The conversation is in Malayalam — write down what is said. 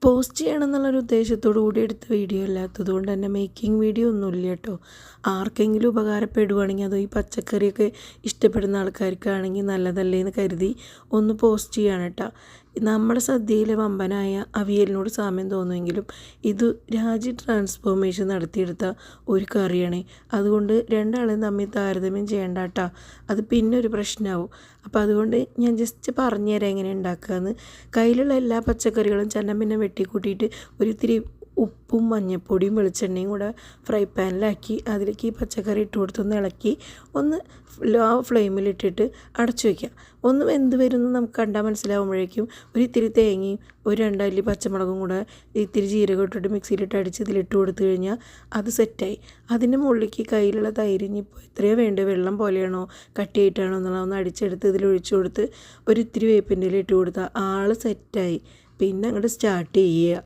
പോസ്റ്റ് ചെയ്യണമെന്നുള്ളൊരു ഉദ്ദേശത്തോടു കൂടി എടുത്ത വീഡിയോ അല്ലാത്തത് കൊണ്ട് തന്നെ മേക്കിംഗ് വീഡിയോ ഒന്നുമില്ല കേട്ടോ. ആർക്കെങ്കിലും ഉപകാരപ്പെടുവാണെങ്കിൽ അതോ ഈ പച്ചക്കറിയൊക്കെ ഇഷ്ടപ്പെടുന്ന ആൾക്കാർക്കാണെങ്കിൽ നല്ലതല്ലേ എന്ന് കരുതി ഒന്ന് പോസ്റ്റ് ചെയ്യാണ് കേട്ടോ. നമ്മുടെ സദ്യയിലെ വമ്പനായ അവിയലിനോട് സാമ്യം തോന്നുമെങ്കിലും ഇത് രാജ്യ ട്രാൻസ്ഫോർമേഷൻ നടത്തിയെടുത്ത ഒരു കറിയാണ്. അതുകൊണ്ട് രണ്ടാളെയും തമ്മിൽ താരതമ്യം ചെയ്യേണ്ട കേട്ടോ, അത് പിന്നെ ഒരു പ്രശ്നമാവും. അപ്പോൾ അതുകൊണ്ട് ഞാൻ ജസ്റ്റ് പറഞ്ഞുതരാം എങ്ങനെ ഉണ്ടാക്കുകയെന്ന്. കയ്യിലുള്ള എല്ലാ പച്ചക്കറികളും പിന്നെ വെട്ടിക്കൂട്ടിയിട്ട് ഒരിത്തിരി ഉപ്പും മഞ്ഞൾപ്പൊടിയും വെളിച്ചെണ്ണയും കൂടെ ഫ്രൈ പാനിലാക്കി അതിലേക്ക് ഈ പച്ചക്കറി ഇട്ട് കൊടുത്തൊന്ന് ഇളക്കി ഒന്ന് ലോ ഫ്ലെയിമിലിട്ടിട്ട് അടച്ചു വയ്ക്കുക. ഒന്ന് വെന്ത് വരുമെന്ന് നമുക്ക് കണ്ടാൽ മനസ്സിലാവുമ്പോഴേക്കും ഒരിത്തിരി തേങ്ങയും ഒരു 2 അല്ലി പച്ചമുളകും കൂടെ ഇത്തിരി ജീരകം ഇട്ടിട്ട് മിക്സിയിലിട്ട് അടിച്ച് ഇതിലിട്ട് കൊടുത്തു കഴിഞ്ഞാൽ അത് സെറ്റായി. അതിൻ്റെ മുകളിലേക്ക് കയ്യിലുള്ള തൈര് ഇനിയിപ്പോൾ എത്രയോ വേണ്ടത്, വെള്ളം പോലെയാണോ കട്ടിയായിട്ടാണോ എന്നുള്ളതൊന്ന് അടിച്ചെടുത്ത് ഇതിലൊഴിച്ചു കൊടുത്ത് ഒരിത്തിരി വേപ്പിൻ്റെ ഇല ഇട്ട് കൊടുത്താൽ ആൾ സെറ്റായി. പിന്നെ അങ്ങോട്ട് സ്റ്റാർട്ട് ചെയ്യുക.